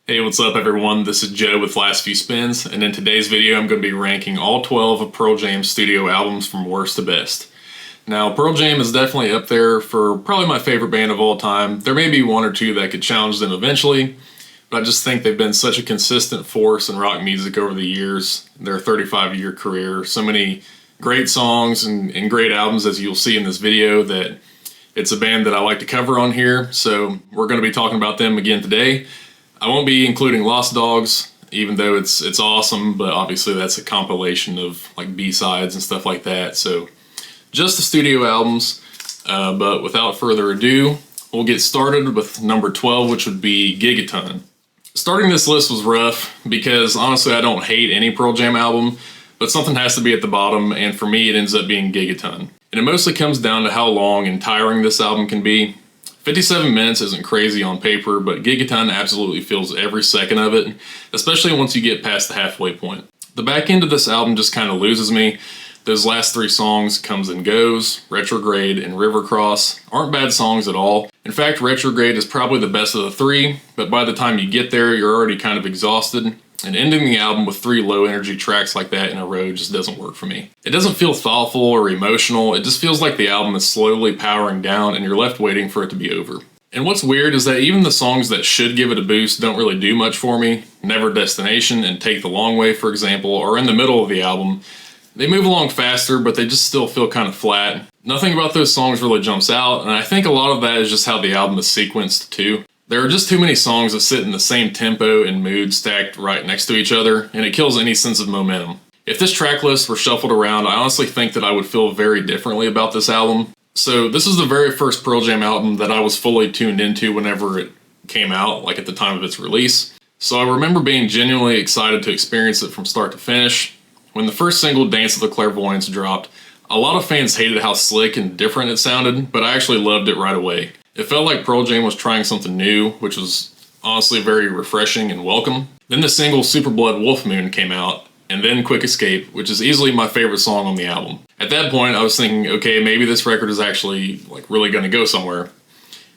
Hey, what's up everyone? This is Joe with Last Few Spins, and in today's video I'm going to be ranking all 12 of Pearl Jam's studio albums from worst to best. Now, Pearl Jam is definitely up there for probably my favorite band of all time. There may be one or two that could challenge them eventually, but I just think they've been such a consistent force in rock music over the years, their 35-year career. So many great songs and great albums, as you'll see in this video, that it's a band that I like to cover on here, so we're going to be talking about them again today. I won't be including Lost Dogs, even though it's awesome, but obviously that's a compilation of like B-sides and stuff like that, so just the studio albums. But without further ado, we'll get started with number 12, which would be Gigaton. Starting this list was rough because honestly I don't hate any Pearl Jam album, but something has to be at the bottom, and for me it ends up being Gigaton. And it mostly comes down to how long and tiring this album can be. 57 minutes isn't crazy on paper, but Gigaton absolutely feels every second of it, especially once you get past the halfway point. The back end of this album just kind of loses me. Those last three songs, Comes and Goes, Retrograde, and River Cross, aren't bad songs at all. In fact, Retrograde is probably the best of the three, but by the time you get there, you're already kind of exhausted, and ending the album with three low-energy tracks like that in a row just doesn't work for me. It doesn't feel thoughtful or emotional, it just feels like the album is slowly powering down and you're left waiting for it to be over. And what's weird is that even the songs that should give it a boost don't really do much for me. Never Destination and Take the Long Way, for example, are in the middle of the album. They move along faster, but they just still feel kind of flat. Nothing about those songs really jumps out, and I think a lot of that is just how the album is sequenced too. There are just too many songs that sit in the same tempo and mood stacked right next to each other, and it kills any sense of momentum. If this track list were shuffled around, I honestly think that I would feel very differently about this album. So this is the very first Pearl Jam album that I was fully tuned into whenever it came out, like at the time of its release. So I remember being genuinely excited to experience it from start to finish. When the first single, Dance of the Clairvoyants, dropped, a lot of fans hated how slick and different it sounded, but I actually loved it right away. It felt like Pearl Jam was trying something new, which was honestly very refreshing and welcome. Then the single Super Blood Wolf Moon came out, and then Quick Escape, which is easily my favorite song on the album. At that point, I was thinking, okay, maybe this record is actually like really going to go somewhere.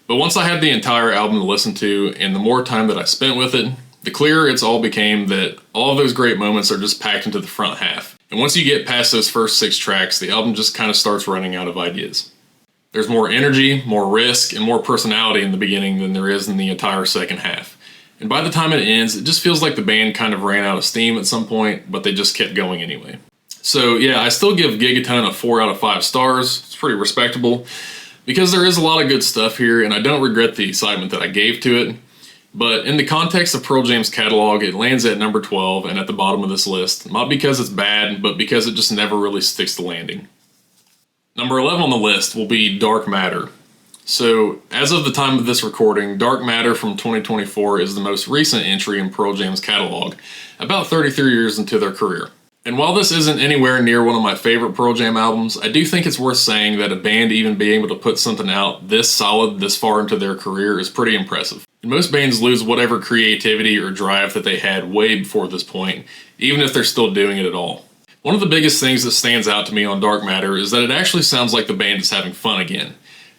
But once I had the entire album to listen to, and the more time that I spent with it, the clearer it's all became that all of those great moments are just packed into the front half. And once you get past those first 6 tracks, the album just kind of starts running out of ideas. There's more energy, more risk, and more personality in the beginning than there is in the entire second half. And by the time it ends, it just feels like the band kind of ran out of steam at some point, but they just kept going anyway. So yeah, I still give Gigaton a 4 out of 5 stars. It's pretty respectable, because there is a lot of good stuff here, and I don't regret the excitement that I gave to it. But in the context of Pearl Jam's catalog, it lands at number 12 and at the bottom of this list, not because it's bad, but because it just never really sticks to landing. Number 11 on the list will be Dark Matter. So, as of the time of this recording, Dark Matter from 2024 is the most recent entry in Pearl Jam's catalog, about 33 years into their career. And while this isn't anywhere near one of my favorite Pearl Jam albums, I do think it's worth saying that a band even being able to put something out this solid this far into their career is pretty impressive. And most bands lose whatever creativity or drive that they had way before this point, even if they're still doing it at all. One of the biggest things that stands out to me on Dark Matter is that it actually sounds like the band is having fun again.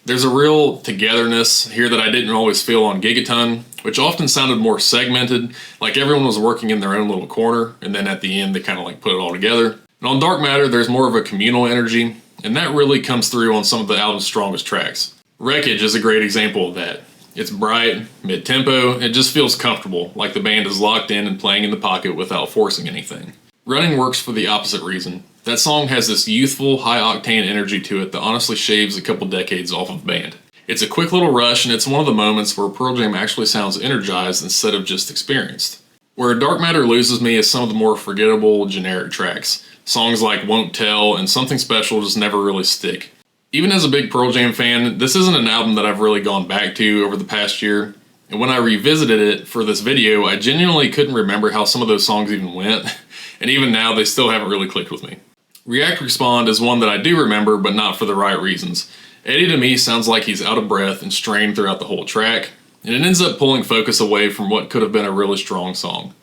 There's a real togetherness here that I didn't always feel on Gigaton, which often sounded more segmented, like everyone was working in their own little corner, and then at the end they kind of like put it all together. And on Dark Matter, there's more of a communal energy, and that really comes through on some of the album's strongest tracks. Wreckage is a great example of that. It's bright, mid-tempo, it just feels comfortable, like the band is locked in and playing in the pocket without forcing anything. Running works for the opposite reason. That song has this youthful, high-octane energy to it that honestly shaves a couple decades off of the band. It's a quick little rush, and it's one of the moments where Pearl Jam actually sounds energized instead of just experienced. Where Dark Matter loses me is some of the more forgettable, generic tracks. Songs like Won't Tell and Something Special just never really stick. Even as a big Pearl Jam fan, this isn't an album that I've really gone back to over the past year. And when I revisited it for this video, I genuinely couldn't remember how some of those songs even went. And even now, they still haven't really clicked with me. React Respond is one that I do remember, but not for the right reasons. Eddie to me sounds like he's out of breath and strained throughout the whole track, and it ends up pulling focus away from what could have been a really strong song.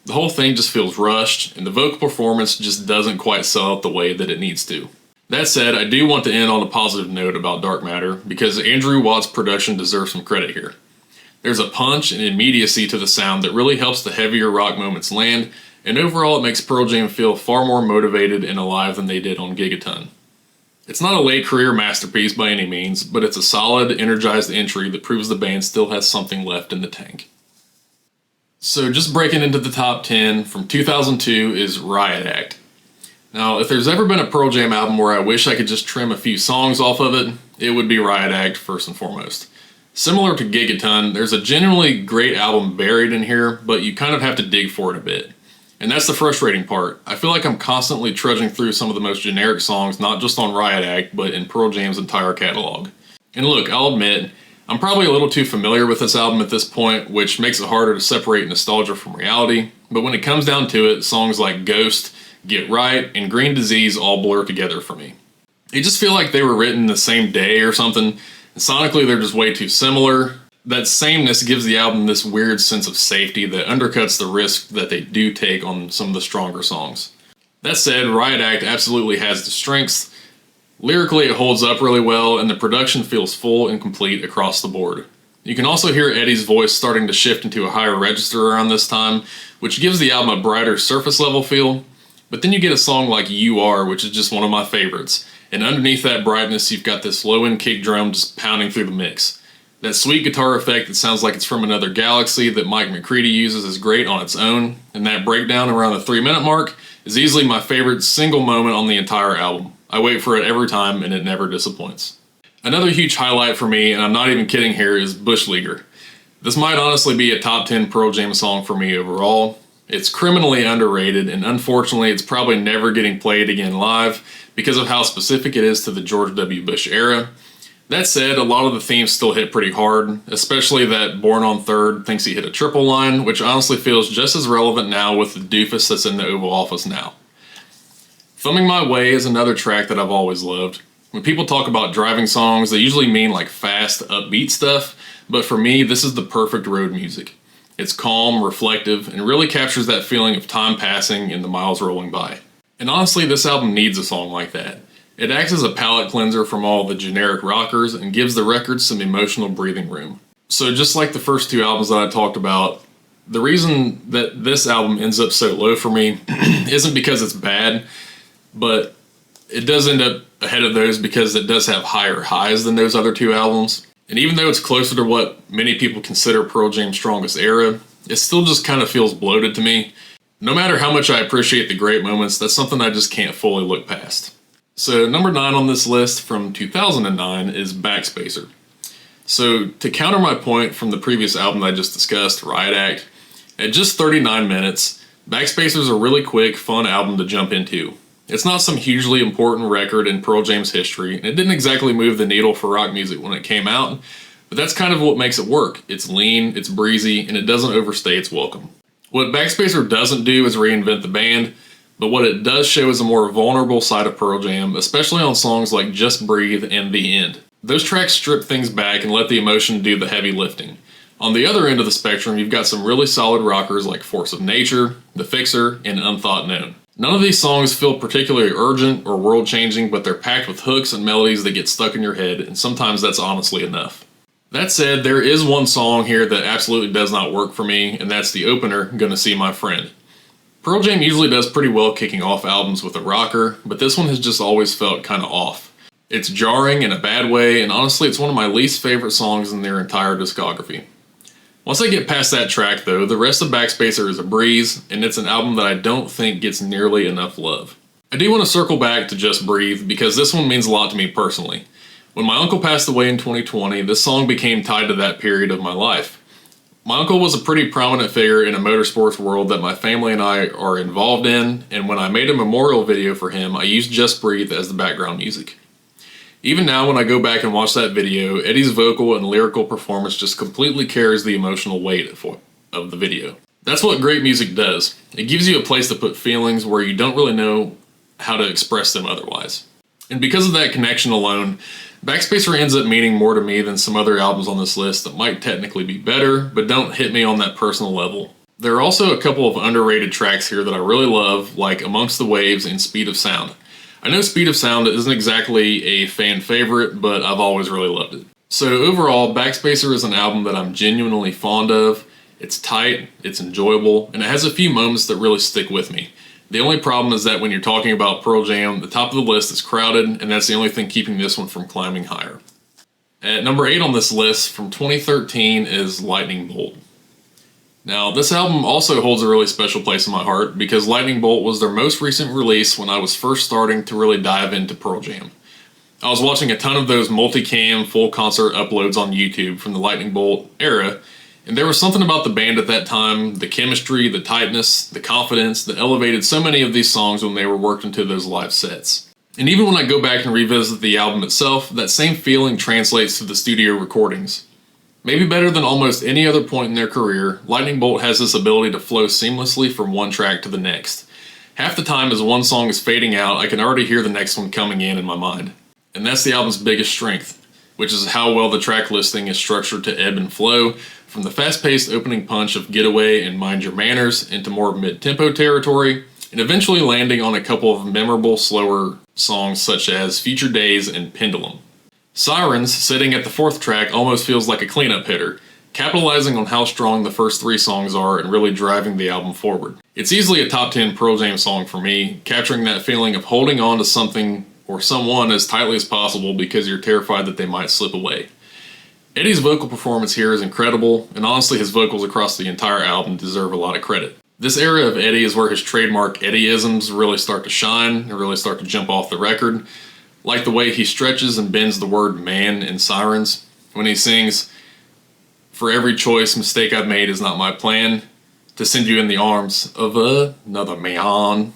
The whole thing just feels rushed, and the vocal performance just doesn't quite sell out the way that it needs to. That said, I do want to end on a positive note about Dark Matter, because Andrew Watt's production deserves some credit here. There's a punch and immediacy to the sound that really helps the heavier rock moments land, and overall it makes Pearl Jam feel far more motivated and alive than they did on Gigaton. It's not a late career masterpiece by any means, but it's a solid, energized entry that proves the band still has something left in the tank. So just breaking into the top 10 from 2002 is Riot Act. Now, if there's ever been a Pearl Jam album where I wish I could just trim a few songs off of it, it would be Riot Act first and foremost. Similar to Gigaton, there's a genuinely great album buried in here, but you kind of have to dig for it a bit. And that's the frustrating part. I feel like I'm constantly trudging through some of the most generic songs, not just on Riot Act, but in Pearl Jam's entire catalog. And look, I'll admit, I'm probably a little too familiar with this album at this point, which makes it harder to separate nostalgia from reality, but when it comes down to it, songs like Ghost, Get Right, and Green Disease all blur together for me. They just feel like they were written the same day or something, and sonically they're just way too similar. That sameness gives the album this weird sense of safety that undercuts the risk that they do take on some of the stronger songs. That said, Riot Act absolutely has the strengths. Lyrically it holds up really well, and the production feels full and complete across the board. You can also hear Eddie's voice starting to shift into a higher register around this time, which gives the album a brighter surface level feel. But then you get a song like You Are, which is just one of my favorites. And underneath that brightness, you've got this low-end kick drum just pounding through the mix. That sweet guitar effect that sounds like it's from another galaxy that Mike McCready uses is great on its own, and that breakdown around the 3-minute mark is easily my favorite single moment on the entire album. I wait for it every time, and it never disappoints. Another huge highlight for me, and I'm not even kidding here, is Bush Leaguer. This might honestly be a top 10 Pearl Jam song for me overall. It's criminally underrated, and unfortunately it's probably never getting played again live because of how specific it is to the George W. Bush era. That said, a lot of the themes still hit pretty hard, especially that Born on Third thinks he hit a triple line, which honestly feels just as relevant now with the doofus that's in the Oval Office now. Thumbing My Way is another track that I've always loved. When people talk about driving songs, they usually mean like fast, upbeat stuff, but for me, this is the perfect road music. It's calm, reflective, and really captures that feeling of time passing and the miles rolling by. And honestly, this album needs a song like that. It acts as a palate cleanser from all the generic rockers and gives the record some emotional breathing room. So just like the first two albums that I talked about, the reason that this album ends up so low for me isn't because it's bad, but it does end up ahead of those because it does have higher highs than those other two albums. And even though it's closer to what many people consider Pearl Jam's strongest era, it still just kind of feels bloated to me. No matter how much I appreciate the great moments, that's something I just can't fully look past. So number 9 on this list from 2009 is Backspacer. So to counter my point from the previous album I just discussed, Riot Act, at just 39 minutes, Backspacer is a really quick, fun album to jump into. It's not some hugely important record in Pearl Jam's history, and it didn't exactly move the needle for rock music when it came out, but that's kind of what makes it work. It's lean, it's breezy, and it doesn't overstay its welcome. What Backspacer doesn't do is reinvent the band, but what it does show is a more vulnerable side of Pearl Jam, especially on songs like Just Breathe and The End. Those tracks strip things back and let the emotion do the heavy lifting. On the other end of the spectrum, you've got some really solid rockers like Force of Nature, The Fixer, and Unthought Known. None of these songs feel particularly urgent or world-changing, but they're packed with hooks and melodies that get stuck in your head, and sometimes that's honestly enough. That said, there is one song here that absolutely does not work for me, and that's the opener, Gonna See My Friend. Pearl Jam usually does pretty well kicking off albums with a rocker, but this one has just always felt kinda off. It's jarring in a bad way, and honestly it's one of my least favorite songs in their entire discography. Once I get past that track though, the rest of Backspacer is a breeze, and it's an album that I don't think gets nearly enough love. I do want to circle back to Just Breathe, because this one means a lot to me personally. When my uncle passed away in 2020, this song became tied to that period of my life. My uncle was a pretty prominent figure in a motorsports world that my family and I are involved in, and when I made a memorial video for him, I used Just Breathe as the background music. Even now when I go back and watch that video, Eddie's vocal and lyrical performance just completely carries the emotional weight of the video. That's what great music does. It gives you a place to put feelings where you don't really know how to express them otherwise. And because of that connection alone, Backspacer ends up meaning more to me than some other albums on this list that might technically be better, but don't hit me on that personal level. There are also a couple of underrated tracks here that I really love, like Amongst the Waves and Speed of Sound. I know Speed of Sound isn't exactly a fan favorite, but I've always really loved it. So overall, Backspacer is an album that I'm genuinely fond of. It's tight, it's enjoyable, and it has a few moments that really stick with me. The only problem is that when you're talking about Pearl Jam, the top of the list is crowded, and that's the only thing keeping this one from climbing higher. At number 8 on this list from 2013 is Lightning Bolt. Now, this album also holds a really special place in my heart because Lightning Bolt was their most recent release when I was first starting to really dive into Pearl Jam. I was watching a ton of those multicam full concert uploads on YouTube from the Lightning Bolt era, and there was something about the band at that time, the chemistry, the tightness, the confidence that elevated so many of these songs when they were worked into those live sets. And even when I go back and revisit the album itself, that same feeling translates to the studio recordings. Maybe better than almost any other point in their career, Lightning Bolt has this ability to flow seamlessly from one track to the next. Half the time as one song is fading out, I can already hear the next one coming in my mind. And that's the album's biggest strength, which is how well the track listing is structured to ebb and flow, from the fast-paced opening punch of Getaway and Mind Your Manners into more mid-tempo territory, and eventually landing on a couple of memorable, slower songs such as Future Days and Pendulum. Sirens, sitting at the 4th track, almost feels like a cleanup hitter, capitalizing on how strong the first 3 songs are and really driving the album forward. It's easily a top 10 Pearl Jam song for me, capturing that feeling of holding on to something or someone as tightly as possible because you're terrified that they might slip away. Eddie's vocal performance here is incredible, and honestly his vocals across the entire album deserve a lot of credit. This era of Eddie is where his trademark Eddieisms really start to shine and really start to jump off the record. Like the way he stretches and bends the word man in Sirens, when he sings, "For every choice mistake I've made is not my plan, to send you in the arms of another man."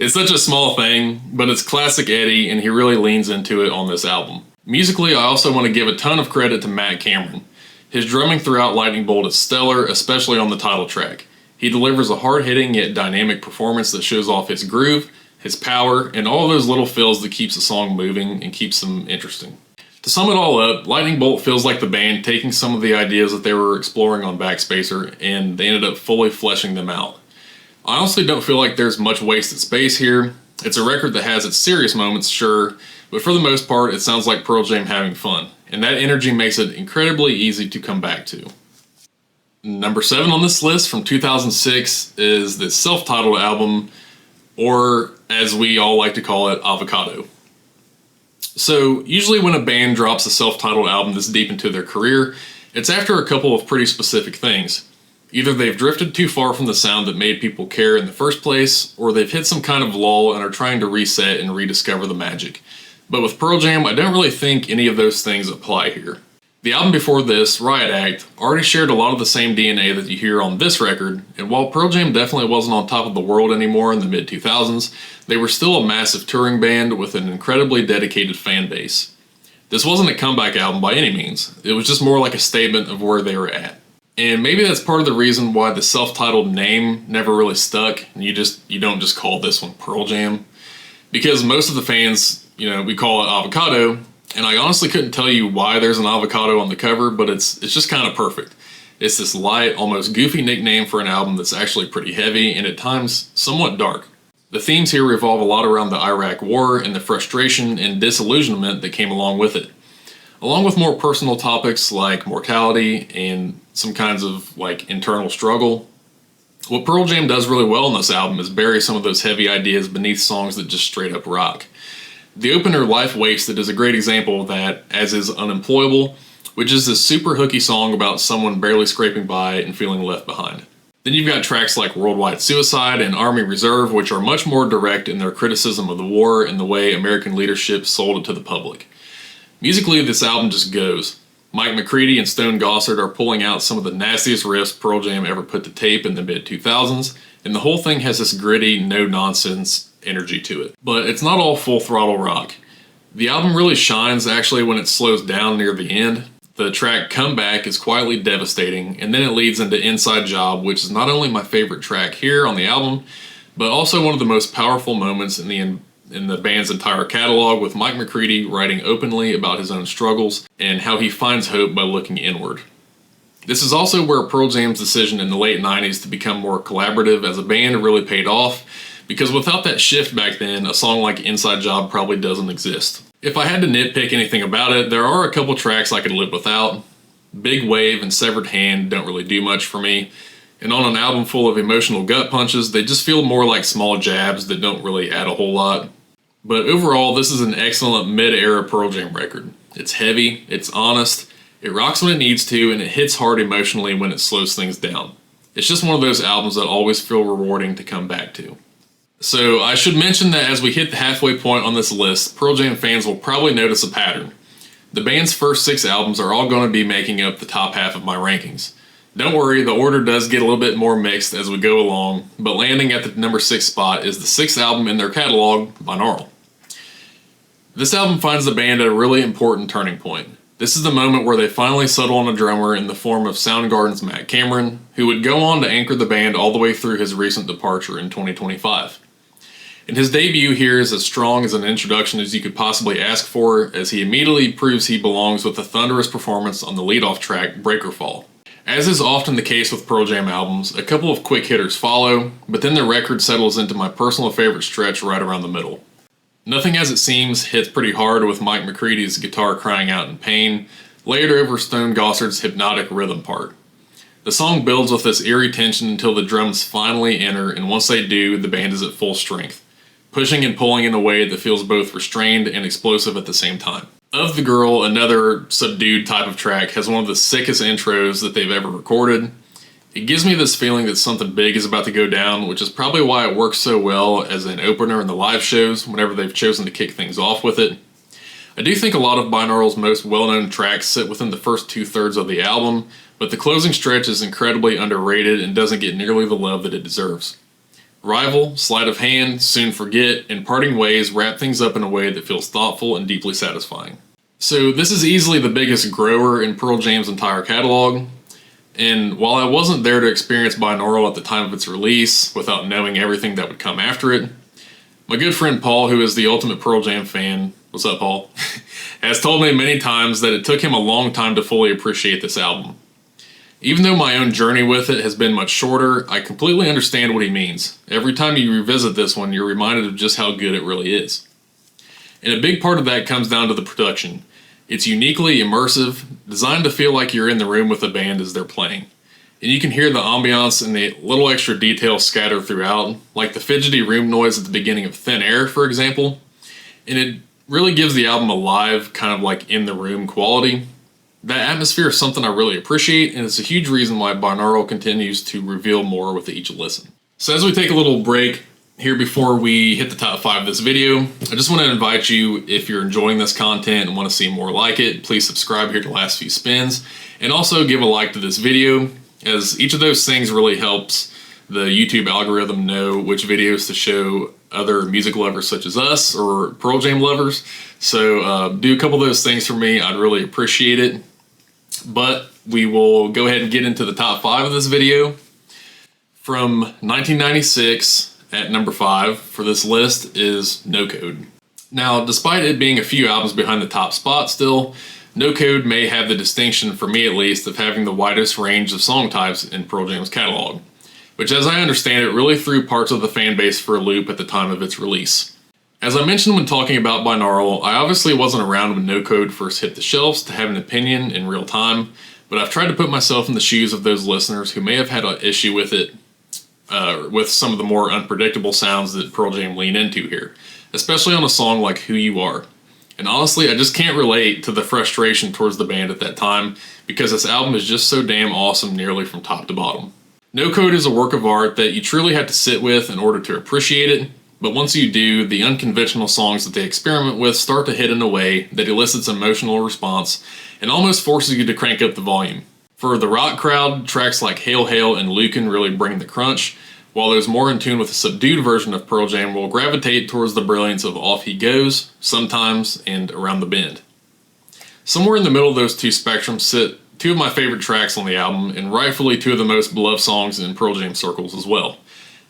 It's such a small thing, but it's classic Eddie, and he really leans into it on this album. Musically, I also want to give a ton of credit to Matt Cameron. His drumming throughout Lightning Bolt is stellar, especially on the title track. He delivers a hard-hitting yet dynamic performance that shows off his groove, his power, and all those little fills that keeps the song moving and keeps them interesting. To sum it all up, Lightning Bolt feels like the band taking some of the ideas that they were exploring on Backspacer, and they ended up fully fleshing them out. I honestly don't feel like there's much wasted space here. It's a record that has its serious moments, sure, but for the most part, it sounds like Pearl Jam having fun, and that energy makes it incredibly easy to come back to. Number 7 on this list from 2006 is the self-titled album, or as we all like to call it, Avocado. So, usually when a band drops a self-titled album this deep into their career, it's after a couple of pretty specific things. Either they've drifted too far from the sound that made people care in the first place, or they've hit some kind of lull and are trying to reset and rediscover the magic. But with Pearl Jam, I don't really think any of those things apply here. The album before this, Riot Act, already shared a lot of the same DNA that you hear on this record, and while Pearl Jam definitely wasn't on top of the world anymore in the mid-2000s, they were still a massive touring band with an incredibly dedicated fan base. This wasn't a comeback album by any means, it was just more like a statement of where they were at. And maybe that's part of the reason why the self-titled name never really stuck, and you don't just call this one Pearl Jam. Because most of the fans, we call it Avocado, and I honestly couldn't tell you why there's an avocado on the cover, but it's just kind of perfect. It's this light, almost goofy nickname for an album that's actually pretty heavy, and at times, somewhat dark. The themes here revolve a lot around the Iraq War and the frustration and disillusionment that came along with it, along with more personal topics like mortality and some kinds of internal struggle. What Pearl Jam does really well on this album is bury some of those heavy ideas beneath songs that just straight up rock. The opener, Life Wasted, is a great example of that, as is Unemployable, which is this super hooky song about someone barely scraping by and feeling left behind. Then you've got tracks like Worldwide Suicide and Army Reserve, which are much more direct in their criticism of the war and the way American leadership sold it to the public. Musically, this album just goes. Mike McCready and Stone Gossard are pulling out some of the nastiest riffs Pearl Jam ever put to tape in the mid-2000s, and the whole thing has this gritty, no-nonsense energy to it. But it's not all full-throttle rock. The album really shines actually when it slows down near the end. The track Comeback is quietly devastating, and then it leads into Inside Job, which is not only my favorite track here on the album, but also one of the most powerful moments in the band's entire catalog, with Mike McCready writing openly about his own struggles and how he finds hope by looking inward. This is also where Pearl Jam's decision in the late 90s to become more collaborative as a band really paid off, because without that shift back then, a song like Inside Job probably doesn't exist. If I had to nitpick anything about it, there are a couple tracks I could live without. Big Wave and Severed Hand don't really do much for me, and on an album full of emotional gut punches, they just feel more like small jabs that don't really add a whole lot. But overall, this is an excellent mid-era Pearl Jam record. It's heavy, it's honest, it rocks when it needs to, and it hits hard emotionally when it slows things down. It's just one of those albums that always feel rewarding to come back to. So I should mention that as we hit the halfway point on this list, Pearl Jam fans will probably notice a pattern. The band's first 6 albums are all going to be making up the top half of my rankings. Don't worry, the order does get a little bit more mixed as we go along, but landing at the number 6 spot is the 6th album in their catalog, Binaural. This album finds the band at a really important turning point. This is the moment where they finally settle on a drummer in the form of Soundgarden's Matt Cameron, who would go on to anchor the band all the way through his recent departure in 2025. And his debut here is as strong as an introduction as you could possibly ask for, as he immediately proves he belongs with a thunderous performance on the lead-off track, Breaker Fall. As is often the case with Pearl Jam albums, a couple of quick hitters follow, but then the record settles into my personal favorite stretch right around the middle. Nothing As It Seems hits pretty hard with Mike McCready's guitar crying out in pain, layered over Stone Gossard's hypnotic rhythm part. The song builds with this eerie tension until the drums finally enter, and once they do, the band is at full strength, pushing and pulling in a way that feels both restrained and explosive at the same time. Of the Girl, another subdued type of track, has one of the sickest intros that they've ever recorded. It gives me this feeling that something big is about to go down, which is probably why it works so well as an opener in the live shows whenever they've chosen to kick things off with it. I do think a lot of Binaural's most well-known tracks sit within the first 2/3 of the album, but the closing stretch is incredibly underrated and doesn't get nearly the love that it deserves. Rival, Sleight of Hand, Soon Forget, and Parting Ways wrap things up in a way that feels thoughtful and deeply satisfying. So this is easily the biggest grower in Pearl Jam's entire catalog, and while I wasn't there to experience Binaural at the time of its release, without knowing everything that would come after it, my good friend Paul, who is the ultimate Pearl Jam fan, what's up Paul, has told me many times that it took him a long time to fully appreciate this album. Even though my own journey with it has been much shorter, I completely understand what he means. Every time you revisit this one, you're reminded of just how good it really is. And a big part of that comes down to the production. It's uniquely immersive, designed to feel like you're in the room with the band as they're playing. And you can hear the ambiance and the little extra details scattered throughout, like the fidgety room noise at the beginning of Thin Air, for example. And it really gives the album a live, kind of like in-the-room quality. That atmosphere is something I really appreciate, and it's a huge reason why Binaural continues to reveal more with each listen. So as we take a little break here before we hit the top 5 of this video, I just want to invite you, if you're enjoying this content and want to see more like it, please subscribe here to Last Few Spins, and also give a like to this video, as each of those things really helps the YouTube algorithm know which videos to show other music lovers such as us, or Pearl Jam lovers. So do a couple of those things for me, I'd really appreciate it. But we will go ahead and get into the top 5 of this video. From 1996, at number 5 for this list is No Code. Now, despite it being a few albums behind the top spot still, No Code may have the distinction, for me at least, of having the widest range of song types in Pearl Jam's catalog, which, as I understand it, really threw parts of the fan base for a loop at the time of its release. As I mentioned when talking about Binaural, I obviously wasn't around when No Code first hit the shelves to have an opinion in real time, but I've tried to put myself in the shoes of those listeners who may have had an issue with it, with some of the more unpredictable sounds that Pearl Jam lean into here, especially on a song like Who You Are. And honestly, I just can't relate to the frustration towards the band at that time, because this album is just so damn awesome nearly from top to bottom. No Code is a work of art that you truly have to sit with in order to appreciate it, but once you do, the unconventional songs that they experiment with start to hit in a way that elicits emotional response and almost forces you to crank up the volume. For the rock crowd, tracks like Hail Hail and Lucan really bring the crunch, while those more in tune with a subdued version of Pearl Jam will gravitate towards the brilliance of Off He Goes, Sometimes, and Around the Bend. Somewhere in the middle of those two spectrums sit two of my favorite tracks on the album, and rightfully two of the most beloved songs in Pearl Jam circles as well,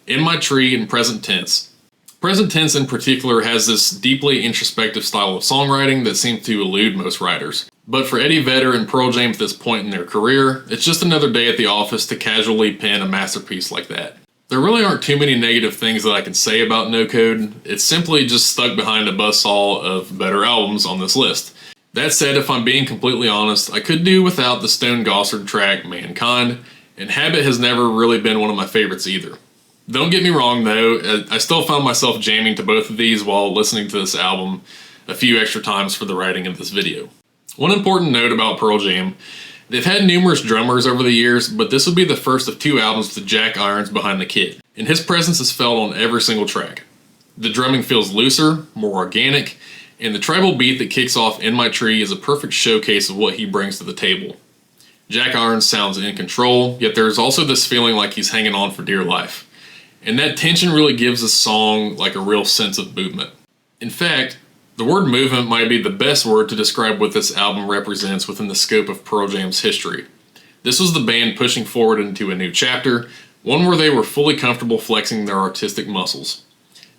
In My Tree and Present Tense. Present Tense in particular has this deeply introspective style of songwriting that seems to elude most writers. But for Eddie Vedder and Pearl Jam at this point in their career, it's just another day at the office to casually pen a masterpiece like that. There really aren't too many negative things that I can say about No Code. It's simply just stuck behind a buzzsaw of better albums on this list. That said, if I'm being completely honest, I could do without the Stone Gossard track Mankind, and Habit has never really been one of my favorites either. Don't get me wrong though, I still found myself jamming to both of these while listening to this album a few extra times for the writing of this video. One important note about Pearl Jam: they've had numerous drummers over the years, but this would be the first of 2 albums with Jack Irons behind the kit, and his presence is felt on every single track. The drumming feels looser, more organic, and the tribal beat that kicks off In My Tree is a perfect showcase of what he brings to the table. Jack Irons sounds in control, yet there's also this feeling like he's hanging on for dear life. And that tension really gives the song like a real sense of movement. In fact, the word movement might be the best word to describe what this album represents within the scope of Pearl Jam's history. This was the band pushing forward into a new chapter, one where they were fully comfortable flexing their artistic muscles.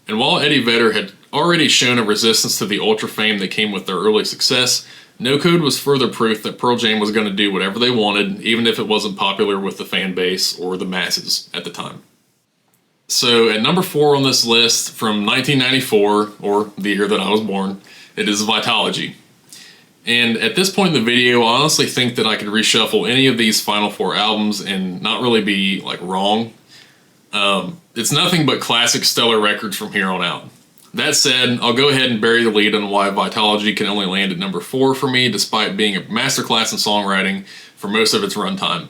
And while Eddie Vedder had already shown a resistance to the ultra fame that came with their early success, No Code was further proof that Pearl Jam was going to do whatever they wanted, even if it wasn't popular with the fan base or the masses at the time. So at number 4 on this list from 1994, or the year that I was born, it is Vitalogy. And at this point in the video, I honestly think that I could reshuffle any of these final 4 albums and not really be like wrong. It's nothing but classic stellar records from here on out. That said, I'll go ahead and bury the lead on why Vitalogy can only land at number 4 for me, despite being a masterclass in songwriting for most of its runtime.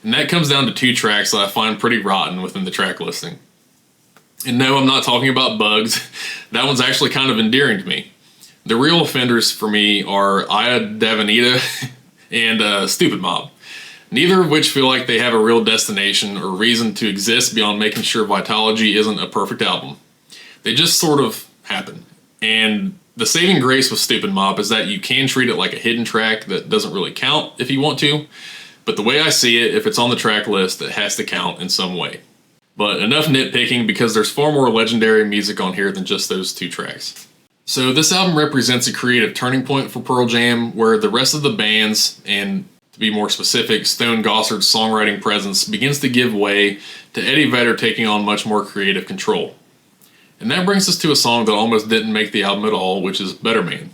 And that comes down to 2 tracks that I find pretty rotten within the track listing. And no, I'm not talking about Bugs. That one's actually kind of endearing to me. The real offenders for me are Aya Davanita and Stupid Mob, neither of which feel like they have a real destination or reason to exist beyond making sure Vitalogy isn't a perfect album. They just sort of happen. And the saving grace with Stupid Mob is that you can treat it like a hidden track that doesn't really count if you want to, but the way I see it, if it's on the track list, it has to count in some way. But enough nitpicking, because there's far more legendary music on here than just those 2 tracks. So this album represents a creative turning point for Pearl Jam, where the rest of the band's, and to be more specific, Stone Gossard's songwriting presence begins to give way to Eddie Vedder taking on much more creative control. And that brings us to a song that almost didn't make the album at all, which is Better Man.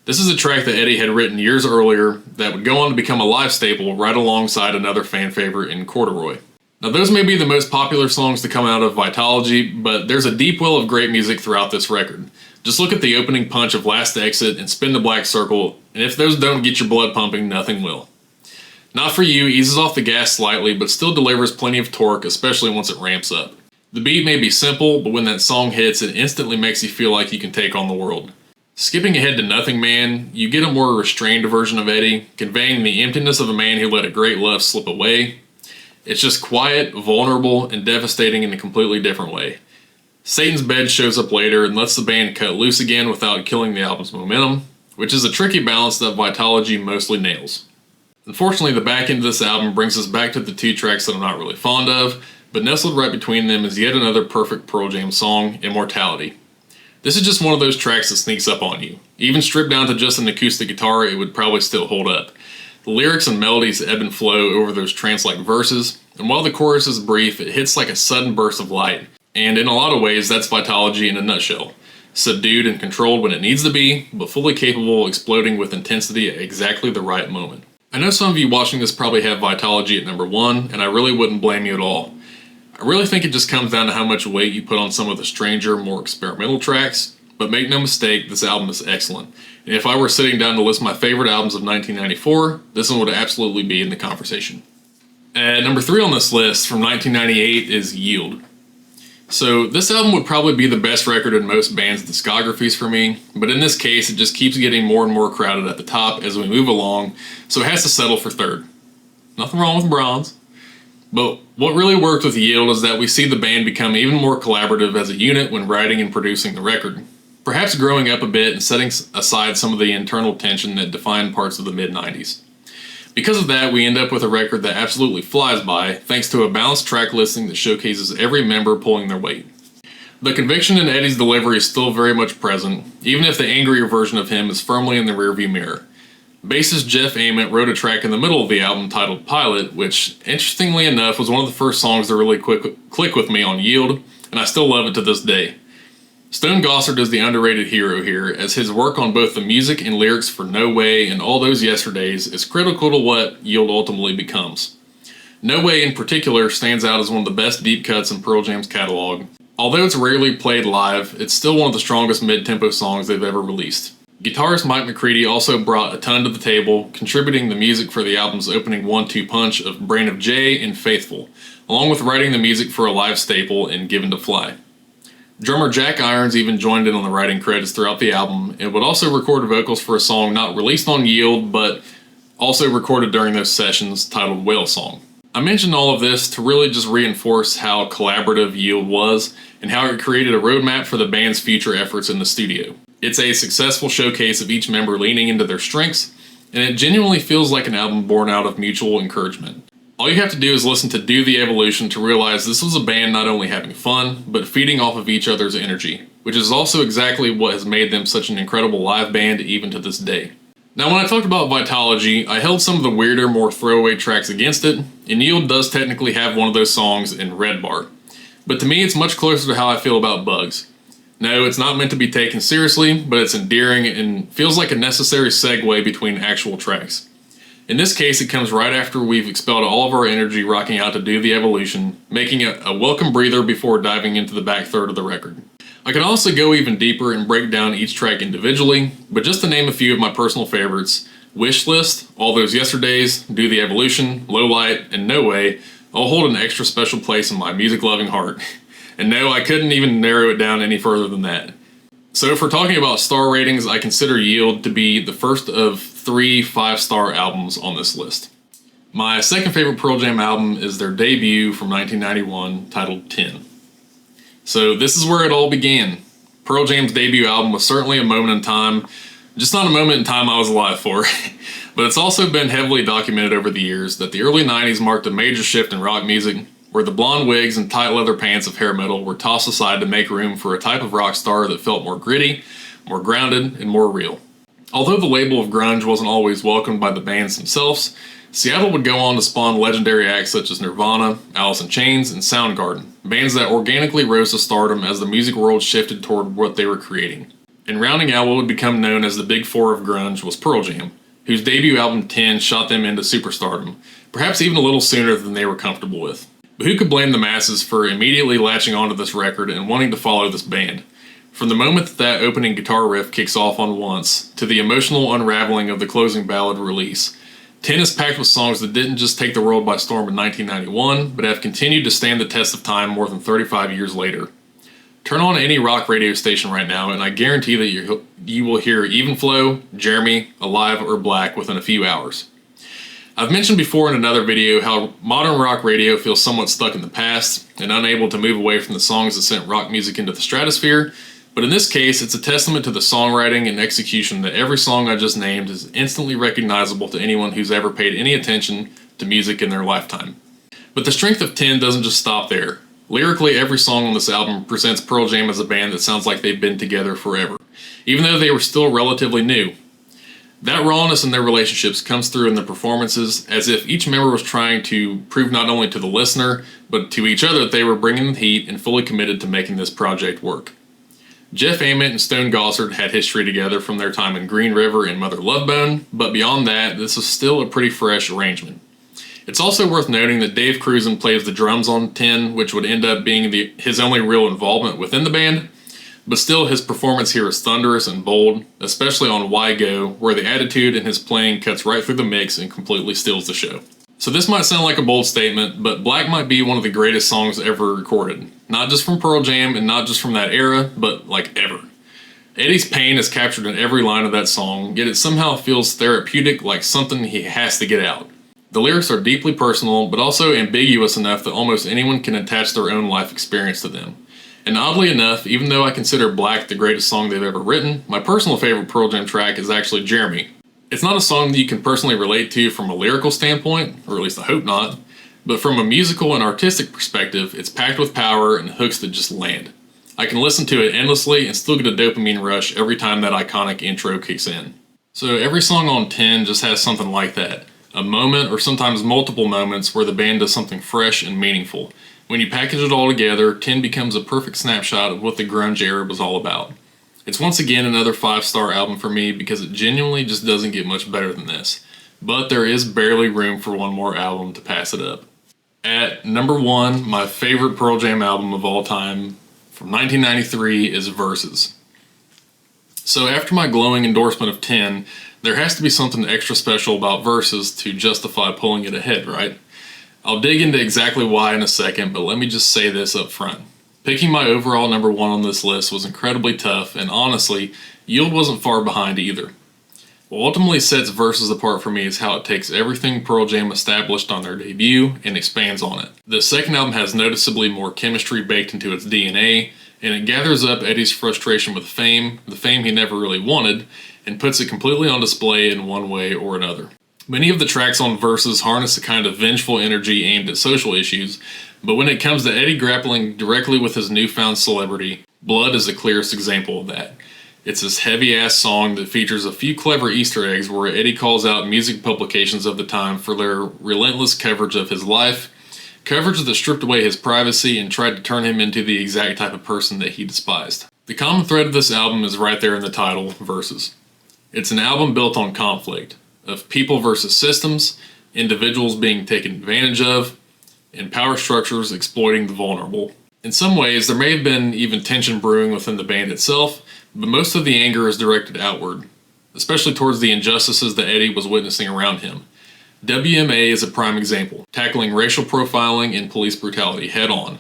This is a track that Eddie had written years earlier that would go on to become a live staple right alongside another fan favorite in Corduroy. Now those may be the most popular songs to come out of Vitalogy, but there's a deep well of great music throughout this record. Just look at the opening punch of Last Exit and Spin the Black Circle, and if those don't get your blood pumping, nothing will. Not For You eases off the gas slightly, but still delivers plenty of torque, especially once it ramps up. The beat may be simple, but when that song hits, it instantly makes you feel like you can take on the world. Skipping ahead to Nothing Man, you get a more restrained version of Eddie, conveying the emptiness of a man who let a great love slip away. It's just quiet, vulnerable, and devastating in a completely different way. Satan's Bed shows up later and lets the band cut loose again without killing the album's momentum, which is a tricky balance that Vitalogy mostly nails. Unfortunately, the back end of this album brings us back to the 2 tracks that I'm not really fond of, but nestled right between them is yet another perfect Pearl Jam song, Immortality. This is just one of those tracks that sneaks up on you. Even stripped down to just an acoustic guitar, it would probably still hold up. The lyrics and melodies ebb and flow over those trance-like verses, and while the chorus is brief, it hits like a sudden burst of light. And in a lot of ways, that's Vitalogy in a nutshell. Subdued and controlled when it needs to be, but fully capable of exploding with intensity at exactly the right moment. I know some of you watching this probably have Vitalogy at number 1, and I really wouldn't blame you at all. I really think it just comes down to how much weight you put on some of the stranger, more experimental tracks, but make no mistake, this album is excellent. And if I were sitting down to list my favorite albums of 1994, this one would absolutely be in the conversation. At number 3 on this list from 1998 is Yield. So this album would probably be the best record in most bands' discographies for me, but in this case it just keeps getting more and more crowded at the top as we move along, so it has to settle for 3rd. Nothing wrong with bronze. But what really worked with Yield is that we see the band become even more collaborative as a unit when writing and producing the record, perhaps growing up a bit and setting aside some of the internal tension that defined parts of the mid-90s. Because of that, we end up with a record that absolutely flies by, thanks to a balanced track listing that showcases every member pulling their weight. The conviction in Eddie's delivery is still very much present, even if the angrier version of him is firmly in the rearview mirror. Bassist Jeff Ament wrote a track in the middle of the album titled Pilot, which, interestingly enough, was one of the first songs to really click with me on Yield, and I still love it to this day. Stone Gossard is the underrated hero here, as his work on both the music and lyrics for No Way and All Those Yesterdays is critical to what Yield ultimately becomes. No Way in particular stands out as one of the best deep cuts in Pearl Jam's catalog. Although it's rarely played live, it's still one of the strongest mid-tempo songs they've ever released. Guitarist Mike McCready also brought a ton to the table, contributing the music for the album's opening 1-2 punch of Brain of J and Faithful, along with writing the music for a live staple in Given to Fly. Drummer Jack Irons even joined in on the writing credits throughout the album, and would also record vocals for a song not released on Yield, but also recorded during those sessions, titled Whale Song. I mentioned all of this to really just reinforce how collaborative Yield was, and how it created a roadmap for the band's future efforts in the studio. It's a successful showcase of each member leaning into their strengths, and it genuinely feels like an album born out of mutual encouragement. All you have to do is listen to Do the Evolution to realize this was a band not only having fun, but feeding off of each other's energy, which is also exactly what has made them such an incredible live band even to this day. Now, when I talked about Vitalogy, I held some of the weirder, more throwaway tracks against it, and Yield does technically have one of those songs in Red Bar. But to me, it's much closer to how I feel about Bugs. No, it's not meant to be taken seriously, but it's endearing and feels like a necessary segue between actual tracks. In this case, it comes right after we've expelled all of our energy rocking out to Do the Evolution, making it a welcome breather before diving into the back third of the record. I could also go even deeper and break down each track individually, but just to name a few of my personal favorites, Wish List, All Those Yesterdays, Do the Evolution, Low Light, and No Way all hold an extra special place in my music-loving heart. And no, I couldn't even narrow it down any further than that. So if we're talking about star ratings, I consider Yield to be the first of 3 5-star albums on this list. My second favorite Pearl Jam album is their debut from 1991, titled 10. So this is where it all began. Pearl Jam's debut album was certainly a moment in time, just not a moment in time I was alive for. But it's also been heavily documented over the years that the early 90s marked a major shift in rock music, where the blonde wigs and tight leather pants of hair metal were tossed aside to make room for a type of rock star that felt more gritty, more grounded, and more real. Although the label of grunge wasn't always welcomed by the bands themselves, Seattle would go on to spawn legendary acts such as Nirvana, Alice in Chains, and Soundgarden, bands that organically rose to stardom as the music world shifted toward what they were creating. And rounding out what would become known as the Big Four of grunge was Pearl Jam, whose debut album 10 shot them into superstardom, perhaps even a little sooner than they were comfortable with. But who could blame the masses for immediately latching onto this record and wanting to follow this band? From the moment that opening guitar riff kicks off on Once, to the emotional unraveling of the closing ballad release, 10 is packed with songs that didn't just take the world by storm in 1991, but have continued to stand the test of time more than 35 years later. Turn on any rock radio station right now, and I guarantee that you will hear Even Flow, Jeremy, Alive, or Black within a few hours. I've mentioned before in another video how modern rock radio feels somewhat stuck in the past and unable to move away from the songs that sent rock music into the stratosphere, but in this case it's a testament to the songwriting and execution that every song I just named is instantly recognizable to anyone who's ever paid any attention to music in their lifetime. But the strength of 10 doesn't just stop there. Lyrically, every song on this album presents Pearl Jam as a band that sounds like they've been together forever, even though they were still relatively new. That rawness in their relationships comes through in the performances, as if each member was trying to prove not only to the listener, but to each other that they were bringing the heat and fully committed to making this project work. Jeff Ament and Stone Gossard had history together from their time in Green River and Mother Love Bone, but beyond that, this is still a pretty fresh arrangement. It's also worth noting that Dave Cruzen plays the drums on 10, which would end up being his only real involvement within the band. But still, his performance here is thunderous and bold, especially on Why Go, where the attitude in his playing cuts right through the mix and completely steals the show. So this might sound like a bold statement, but Black might be one of the greatest songs ever recorded. Not just from Pearl Jam and not just from that era, but like ever. Eddie's pain is captured in every line of that song, yet it somehow feels therapeutic, like something he has to get out. The lyrics are deeply personal, but also ambiguous enough that almost anyone can attach their own life experience to them. And oddly enough, even though I consider Black the greatest song they've ever written, my personal favorite Pearl Jam track is actually Jeremy. It's not a song that you can personally relate to from a lyrical standpoint, or at least I hope not, but from a musical and artistic perspective, it's packed with power and hooks that just land. I can listen to it endlessly and still get a dopamine rush every time that iconic intro kicks in. So every song on 10 just has something like that. A moment or sometimes multiple moments where the band does something fresh and meaningful. When you package it all together, 10 becomes a perfect snapshot of what the grunge era was all about. It's once again another 5-star album for me because it genuinely just doesn't get much better than this. But there is barely room for one more album to pass it up. At number 1, my favorite Pearl Jam album of all time from 1993 is Versus. So after my glowing endorsement of 10, there has to be something extra special about Versus to justify pulling it ahead, right? I'll dig into exactly why in a second, but let me just say this up front. Picking my overall number 1 on this list was incredibly tough, and honestly, Yield wasn't far behind either. What ultimately sets Versus apart for me is how it takes everything Pearl Jam established on their debut and expands on it. The second album has noticeably more chemistry baked into its DNA, and it gathers up Eddie's frustration with fame, the fame he never really wanted, and puts it completely on display in one way or another. Many of the tracks on Versus harness a kind of vengeful energy aimed at social issues, but when it comes to Eddie grappling directly with his newfound celebrity, Blood is the clearest example of that. It's this heavy-ass song that features a few clever Easter eggs where Eddie calls out music publications of the time for their relentless coverage of his life, coverage that stripped away his privacy and tried to turn him into the exact type of person that he despised. The common thread of this album is right there in the title, Versus. It's an album built on conflict, of people versus systems, individuals being taken advantage of, and power structures exploiting the vulnerable. In some ways, there may have been even tension brewing within the band itself, but most of the anger is directed outward, especially towards the injustices that Eddie was witnessing around him. WMA is a prime example, tackling racial profiling and police brutality head-on.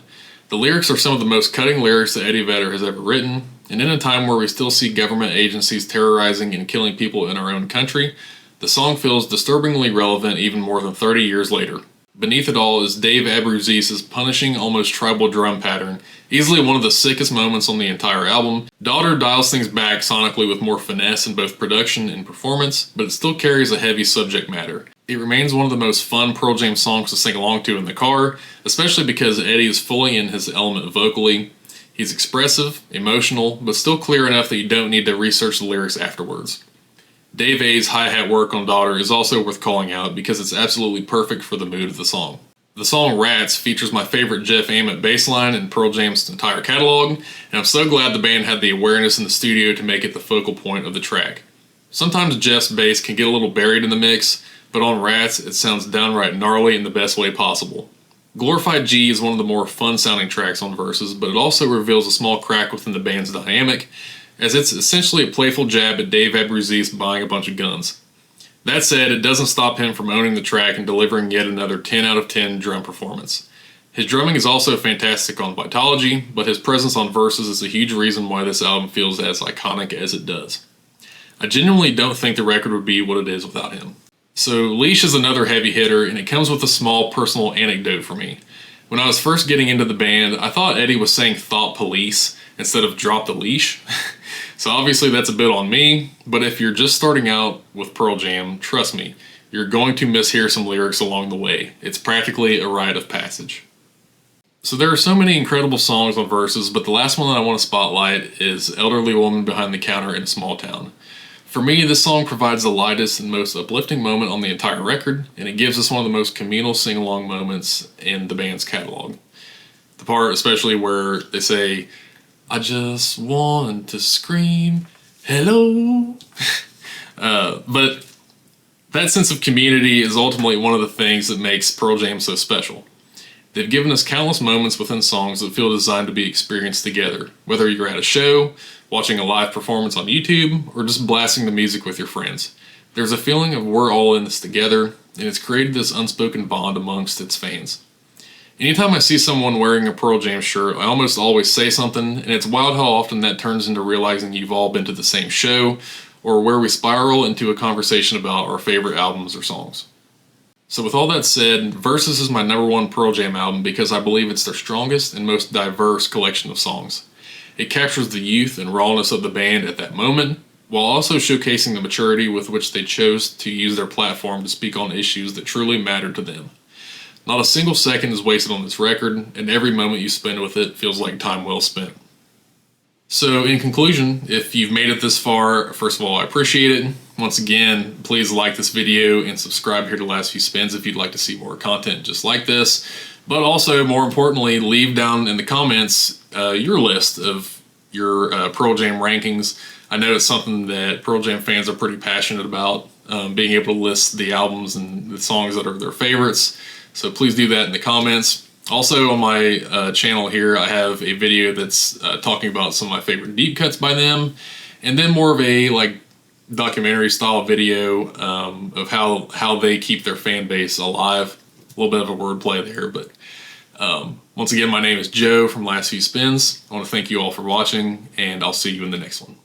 The lyrics are some of the most cutting lyrics that Eddie Vedder has ever written, and in a time where we still see government agencies terrorizing and killing people in our own country, the song feels disturbingly relevant even more than 30 years later. Beneath it all is Dave Abruzzes' punishing, almost tribal drum pattern, easily one of the sickest moments on the entire album. Daughter dials things back sonically with more finesse in both production and performance, but it still carries a heavy subject matter. It remains one of the most fun Pearl Jam songs to sing along to in the car, especially because Eddie is fully in his element vocally. He's expressive, emotional, but still clear enough that you don't need to research the lyrics afterwards. Dave A's hi-hat work on Daughter is also worth calling out because it's absolutely perfect for the mood of the song. The song Rats features my favorite Jeff Ament bass line in Pearl Jam's entire catalog, and I'm so glad the band had the awareness in the studio to make it the focal point of the track. Sometimes Jeff's bass can get a little buried in the mix, but on Rats it sounds downright gnarly in the best way possible. Glorified G is one of the more fun-sounding tracks on Versus, but it also reveals a small crack within the band's dynamic, as it's essentially a playful jab at Dave Abruzzes buying a bunch of guns. That said, it doesn't stop him from owning the track and delivering yet another 10 out of 10 drum performance. His drumming is also fantastic on Vitalogy, but his presence on Versus is a huge reason why this album feels as iconic as it does. I genuinely don't think the record would be what it is without him. So Leash is another heavy hitter, and it comes with a small personal anecdote for me. When I was first getting into the band, I thought Eddie was saying "thought police" instead of "drop the leash." So obviously that's a bit on me, but if you're just starting out with Pearl Jam, trust me, you're going to mishear some lyrics along the way. It's practically a rite of passage. So there are so many incredible songs on Versus, but the last one that I want to spotlight is Elderly Woman Behind the Counter in a Small Town. For me, this song provides the lightest and most uplifting moment on the entire record, and it gives us one of the most communal sing-along moments in the band's catalog. The part especially where they say, "I just want to scream, hello." But that sense of community is ultimately one of the things that makes Pearl Jam so special. They've given us countless moments within songs that feel designed to be experienced together, whether you're at a show, watching a live performance on YouTube, or just blasting the music with your friends. There's a feeling of we're all in this together, and it's created this unspoken bond amongst its fans. Anytime I see someone wearing a Pearl Jam shirt, I almost always say something, and it's wild how often that turns into realizing you've all been to the same show, or where we spiral into a conversation about our favorite albums or songs. So with all that said, Versus is my number 1 Pearl Jam album because I believe it's their strongest and most diverse collection of songs. It captures the youth and rawness of the band at that moment, while also showcasing the maturity with which they chose to use their platform to speak on issues that truly matter to them. Not a single second is wasted on this record, and every moment you spend with it feels like time well spent. So in conclusion, if you've made it this far, first of all, I appreciate it. Once again, please like this video and subscribe here to Last Few Spins if you'd like to see more content just like this. But also, more importantly, leave down in the comments your list of your Pearl Jam rankings. I know it's something that Pearl Jam fans are pretty passionate about, being able to list the albums and the songs that are their favorites. So please do that in the comments. Also on my channel here, I have a video that's talking about some of my favorite deep cuts by them, and then more of a like documentary style video of how they keep their fan base alive. A little bit of a wordplay there, but once again, my name is Joe from Last Few Spins. I want to thank you all for watching, and I'll see you in the next one.